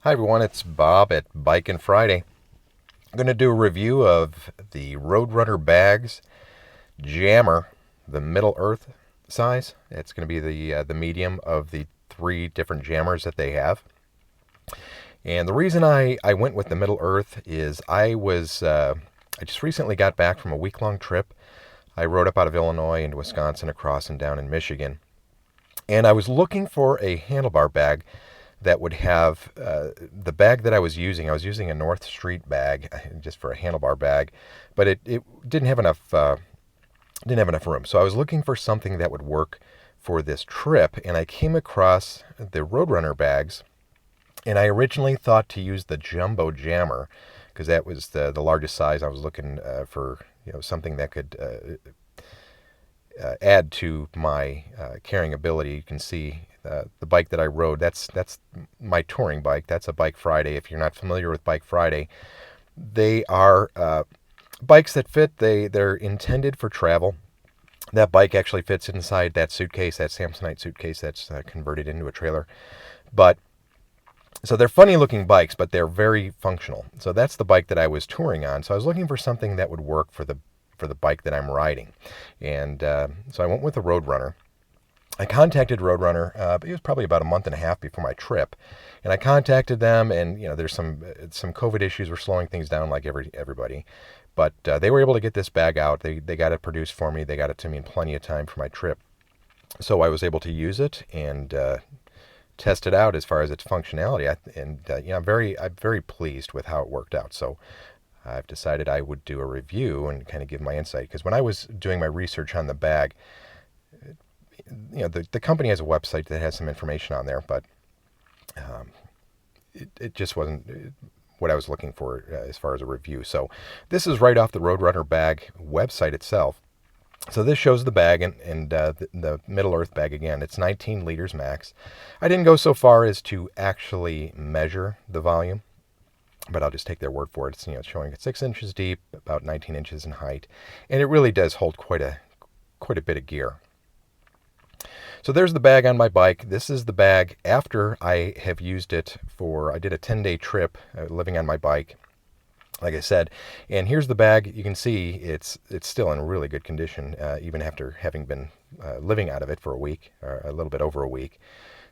Hi everyone, it's Bob at Bikin' Friday. I'm going to do a review of the RoadRunner Bags Jammer, the Middle Earth size. It's going to be the medium of the three different jammers that they have. And the reason I went with the Middle Earth is I just recently got back from a week-long trip. I rode up out of Illinois into Wisconsin, across and down in Michigan. And I was looking for a handlebar bag that would have the bag that I was using. I was using a North Street bag just for a handlebar bag, but it didn't have enough room. So I was looking for something that would work for this trip, and I came across the Roadrunner bags. And I originally thought to use the Jumbo Jammer because that was the largest size. I was looking for something that could add to my carrying ability. You can see the bike that I rode. That's my touring bike. That's a Bike Friday. If you're not familiar with Bike Friday, they are bikes that fit. They're intended for travel. That bike actually fits inside that suitcase, that Samsonite suitcase that's converted into a trailer. But so they're funny looking bikes, but they're very functional. So that's the bike that I was touring on. So I was looking for something that would work for the bike that I'm riding, and so I went with the Roadrunner. I contacted Roadrunner, but it was probably about a month and a half before my trip, and I contacted them, and there's some COVID issues were slowing things down like everybody, but they were able to get this bag out. They got it produced for me. They got it to me in plenty of time for my trip, so I was able to use it and test it out as far as its functionality. I'm very pleased with how it worked out. So I've decided I would do a review and kind of give my insight, because when I was doing my research on the bag, the company has a website that has some information on there, but it just wasn't what I was looking for as far as a review. So this is right off the Roadrunner Bag website itself. So this shows the bag and the Middle Earth bag again. It's 19 liters max. I didn't go so far as to actually measure the volume, but I'll just take their word for it. It's showing it 6 inches deep, about 19 inches in height, and it really does hold quite a bit of gear. So there's the bag on my bike. This is the bag after I have used it I did a 10-day trip living on my bike, like I said. And here's the bag. You can see it's still in really good condition, even after having been living out of it for a week, or a little bit over a week.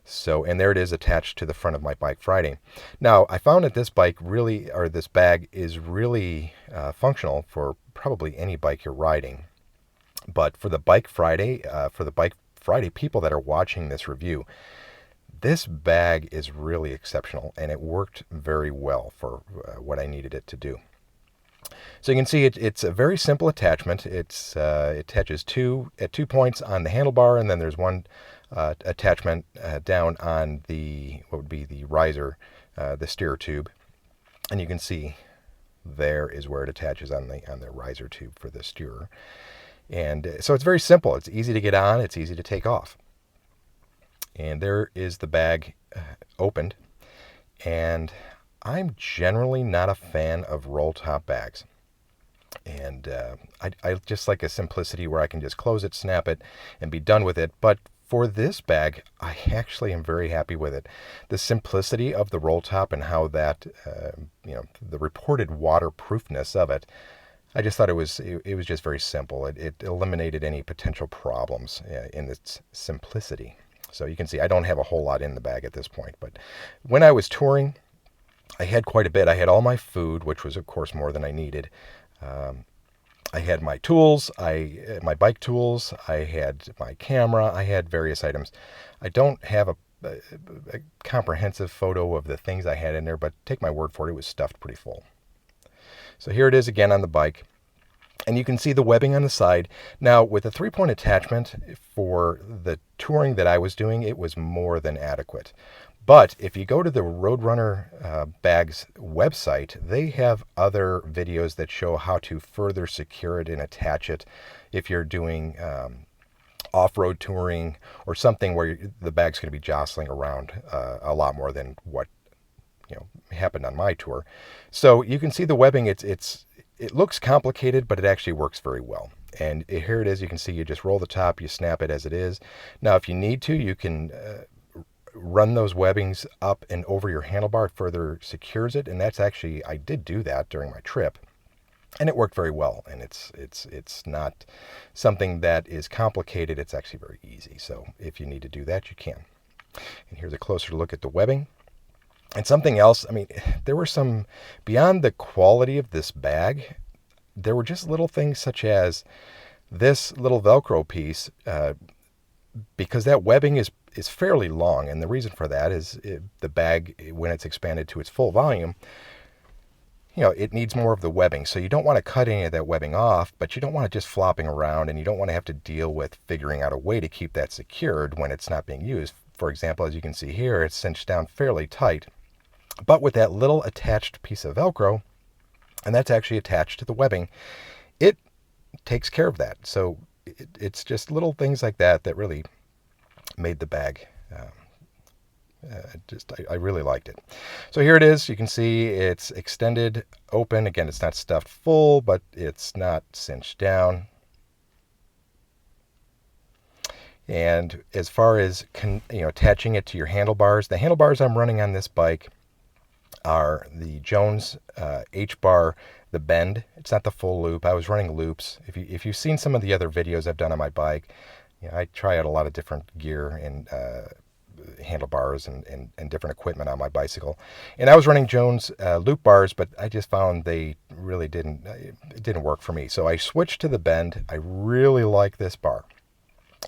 So, and there it is attached to the front of my Bike Friday. Now, I found that this bag is really functional for probably any bike you're riding. But for the Bike Friday, people that are watching this review, this bag is really exceptional, and it worked very well for what I needed it to do. So you can see it's a very simple attachment. It attaches at 2 points on the handlebar, and then there's one attachment down on what would be the riser, the steer tube. And you can see there is where it attaches on the riser tube for the steerer. And so it's very simple. It's easy to get on. It's easy to take off. And there is the bag opened. And I'm generally not a fan of roll top bags. And I just like a simplicity where I can just close it, snap it, and be done with it. But for this bag, I actually am very happy with it. The simplicity of the roll top and how that, the reported waterproofness of it, I just thought it was just very simple. It eliminated any potential problems in its simplicity. So you can see I don't have a whole lot in the bag at this point. But when I was touring, I had quite a bit. I had all my food, which was, of course, more than I needed. I had my tools, my bike tools. I had my camera. I had various items. I don't have a comprehensive photo of the things I had in there, but take my word for it, it was stuffed pretty full. So here it is again on the bike. And you can see the webbing on the side. Now, with a 3-point attachment for the touring that I was doing, it was more than adequate. But if you go to the Roadrunner Bags website, they have other videos that show how to further secure it and attach it if you're doing off-road touring or something where the bag's going to be jostling around a lot more than what happened on my tour. So you can see the webbing. It looks complicated, but it actually works very well. And here it is. You can see you just roll the top, you snap it as it is. Now, if you need to, you can run those webbings up and over your handlebar, it further secures it. And that's actually, I did do that during my trip. And it worked very well, and it's not something that is complicated. It's actually very easy. So if you need to do that, you can. And here's a closer look at the webbing. And something else, I mean, there were some, beyond the quality of this bag, there were just little things such as this little Velcro piece, because that webbing is fairly long. And the reason for that is the bag, when it's expanded to its full volume, it needs more of the webbing. So you don't want to cut any of that webbing off, but you don't want it just flopping around, and you don't want to have to deal with figuring out a way to keep that secured when it's not being used. For example, as you can see here, it's cinched down fairly tight, but with that little attached piece of Velcro, and that's actually attached to the webbing, it takes care of that. So it's just little things like that that really made the bag I really liked it. So here it is. You can see it's extended open. Again, it's not stuffed full, but it's not cinched down. And as far as attaching it to your handlebars, the handlebars I'm running on this bike are the Jones H-bar, the bend. It's not the full loop. I was running loops. If you've seen some of the other videos I've done on my bike, I try out a lot of different gear and handlebars and different equipment on my bicycle, and I was running Jones loop bars, but I just found they really didn't work for me. So I switched to the bend. I really like this bar,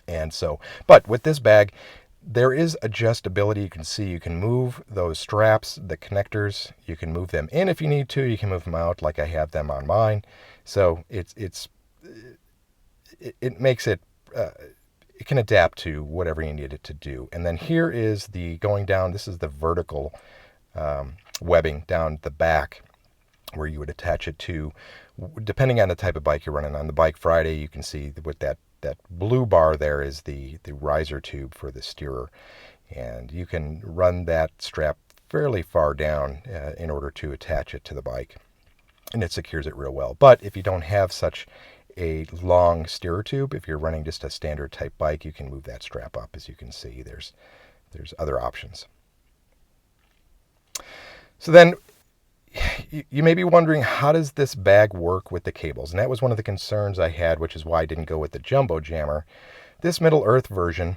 and so, but with this bag, there is adjustability. You can see you can move those straps, the connectors. You can move them in if you need to. You can move them out, like I have them on mine. So it makes it. It can adapt to whatever you need it to do. And then here is the going down. This is the vertical webbing down the back, where you would attach it to, depending on the type of bike you're running on. The Bike Friday, you can see with that blue bar there is the riser tube for the steerer. And you can run that strap fairly far down in order to attach it to the bike. And it secures it real well. But if you don't have such a long steerer tube, if you're running just a standard type bike, you can move that strap up. As you can see, there's other options. So then you may be wondering, how does this bag work with the cables? And that was one of the concerns I had, which is why I didn't go with the Jumbo Jammer. This Middle Earth version,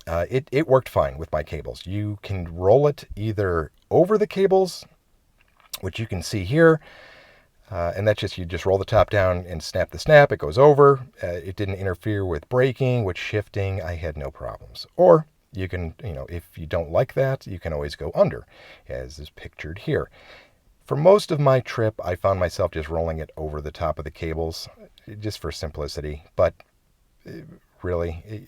it worked fine with my cables. You can roll it either over the cables, which you can see here, and that's just, you just roll the top down and snap the snap. It goes over. It didn't interfere with braking, with shifting. I had no problems. Or you can, if you don't like that, you can always go under, as is pictured here. For most of my trip, I found myself just rolling it over the top of the cables, just for simplicity. But really,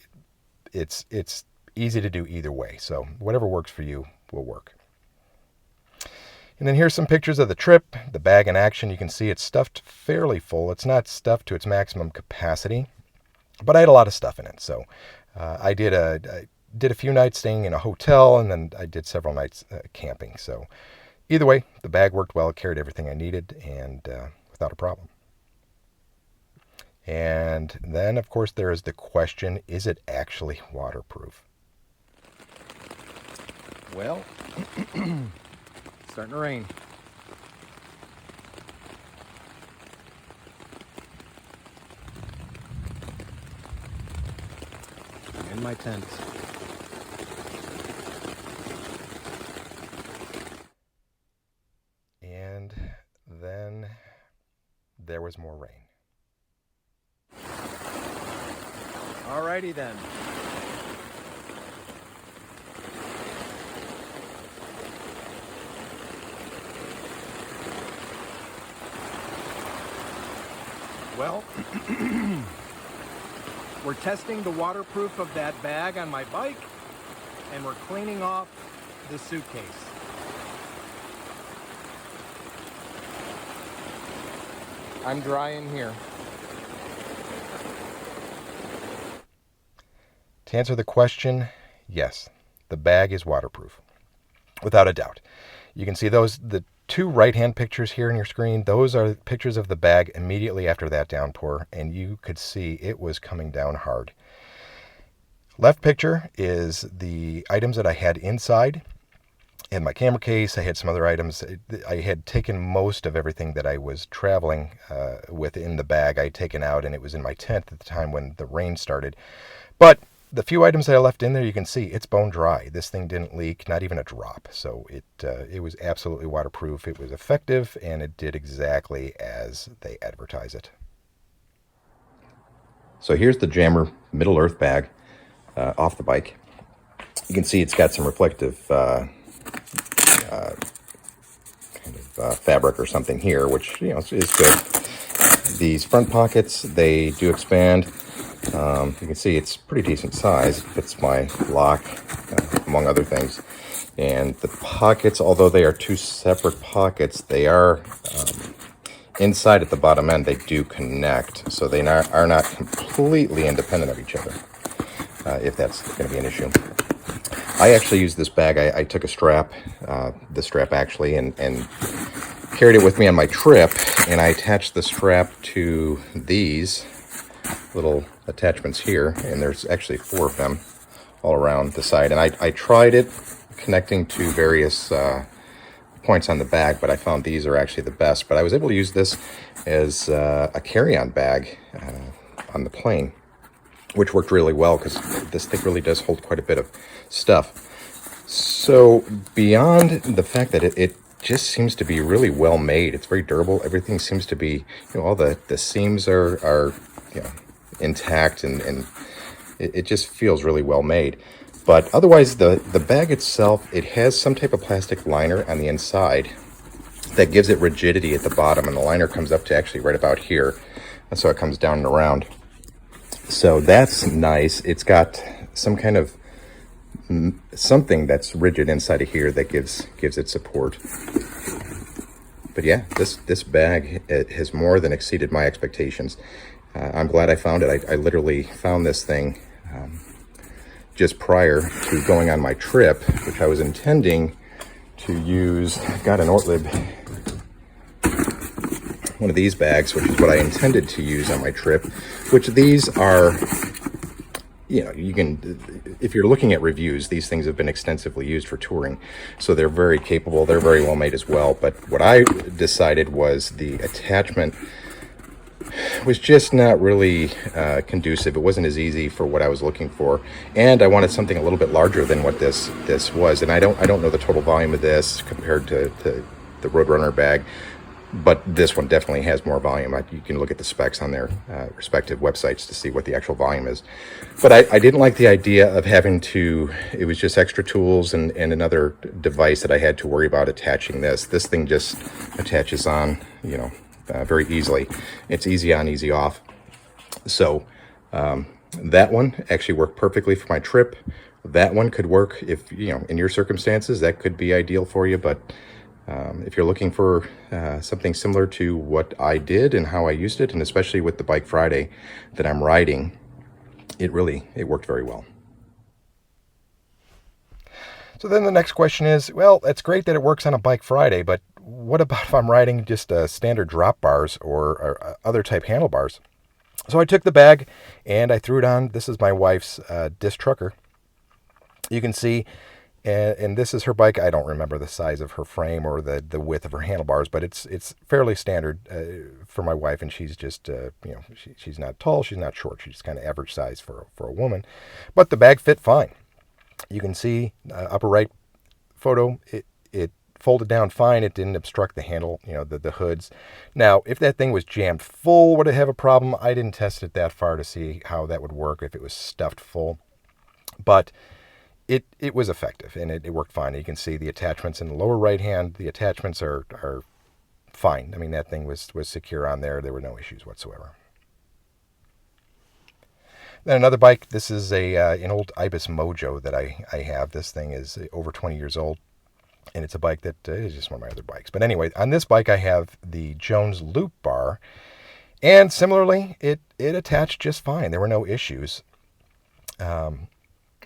it's easy to do either way. So whatever works for you will work. And then here's some pictures of the trip, the bag in action. You can see it's stuffed fairly full. It's not stuffed to its maximum capacity, but I had a lot of stuff in it. So I did a few nights staying in a hotel, and then I did several nights camping. So either way, the bag worked well. It carried everything I needed, and without a problem. And then, of course, there is the question, is it actually waterproof? Well, starting to rain. In my tent. And then there was more rain. Alrighty then. Well, we're testing the waterproof of that bag on my bike, and we're cleaning off the suitcase. I'm dry in here. To answer the question, yes, the bag is waterproof, without a doubt. You can see the two right-hand pictures here on your screen. Those are pictures of the bag immediately after that downpour, and you could see it was coming down hard. Left picture is the items that I had inside. In my camera case, I had some other items. I had taken most of everything that I was traveling with in the bag. I had taken out, and it was in my tent at the time when the rain started. But the few items that I left in there, you can see it's bone dry. This thing didn't leak, not even a drop. So it was absolutely waterproof. It was effective, and it did exactly as they advertise it. So here's the Jammer Middle Earth bag off the bike. You can see it's got some reflective fabric or something here, which is good. These front pockets, they do expand. You can see it's pretty decent size. It fits my lock, among other things. And the pockets, although they are two separate pockets, they are inside at the bottom end. They do connect, so they are not completely independent of each other, if that's going to be an issue. I actually used this bag. I took a strap, the strap actually, and carried it with me on my trip, and I attached the strap to these little attachments here, and there's actually 4 of them all around the side. And I tried it connecting to various points on the bag, but I found these are actually the best. But I was able to use this as a carry-on bag on the plane, which worked really well because this thing really does hold quite a bit of stuff. So beyond the fact that it just seems to be really well made, it's very durable. Everything seems to be, all the seams are intact, and it just feels really well made. But otherwise, the bag itself, it has some type of plastic liner on the inside that gives it rigidity at the bottom, and the liner comes up to actually right about here, and so it comes down and around. So that's nice. It's got some kind of something that's rigid inside of here that gives it support. But yeah, this bag, it has more than exceeded my expectations. I'm glad I found it. I literally found this thing just prior to going on my trip, which I was intending to use. I've got an Ortlib, one of these bags, which is what I intended to use on my trip, which these are, you can, if you're looking at reviews, these things have been extensively used for touring. So they're very capable. They're very well made as well. But what I decided was the attachment was just not really conducive. It wasn't as easy for what I was looking for, and I wanted something a little bit larger than what this was. And I don't know the total volume of this compared to the RoadRunner bag, but this one definitely has more volume. You can look at the specs on their respective websites to see what the actual volume is. But I didn't like the idea of having to, it was just extra tools and another device that I had to worry about attaching this. This thing just attaches on, very easily. It's easy on, easy off. So that one actually worked perfectly for my trip. That one could work if, in your circumstances, that could be ideal for you. But if you're looking for something similar to what I did and how I used it, and especially with the Bike Friday that I'm riding, it worked very well. So then the next question is, well, it's great that it works on a Bike Friday, but what about if I'm riding just standard drop bars or other type handlebars? So I took the bag and I threw it on. This is my wife's disc trucker. You can see, and this is her bike. I don't remember the size of her frame or the width of her handlebars, but it's fairly standard for my wife, and she's just, she's not tall, she's not short, she's kind of average size for a woman. But the bag fit fine. You can see upper right photo, it folded down fine. It didn't obstruct the handle, the hoods. Now, if that thing was jammed full, would it have a problem? I didn't test it that far to see how that would work if it was stuffed full. But it was effective, and it worked fine. You can see the attachments in the lower right hand. The attachments are fine. I mean, that thing was secure on there. There were no issues whatsoever. Then another bike. This is an old Ibis Mojo that I have. This thing is over 20 years old, and it's a bike that is just one of my other bikes. But anyway, on this bike I have the Jones Loop bar, and similarly, it attached just fine. There were no issues.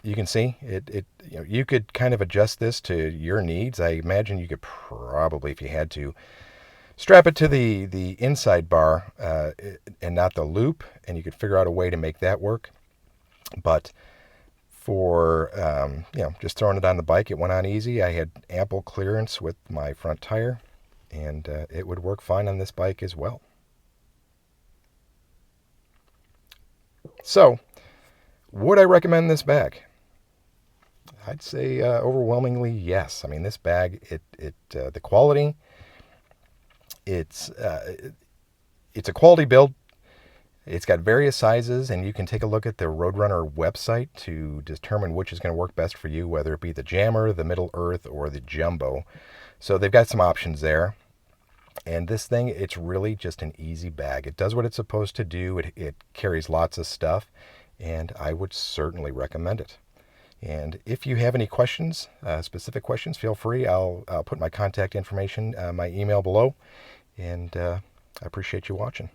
You can see it. You could kind of adjust this to your needs. I imagine you could probably, if you had to, strap it to the inside bar and not the loop, and you could figure out a way to make that work. But for just throwing it on the bike. It went on easy. I had ample clearance with my front tire, and it would work fine on this bike as well. So, would I recommend this bag? I'd say overwhelmingly yes. I mean, this bag, the quality, it's a quality build. It's got various sizes, and you can take a look at the RoadRunner website to determine which is going to work best for you, whether it be the Jammer, the Middle Earth, or the Jumbo. So they've got some options there. And this thing, it's really just an easy bag. It does what it's supposed to do. It carries lots of stuff, and I would certainly recommend it. And if you have any questions, specific questions, feel free. I'll put my contact information, my email below, and I appreciate you watching.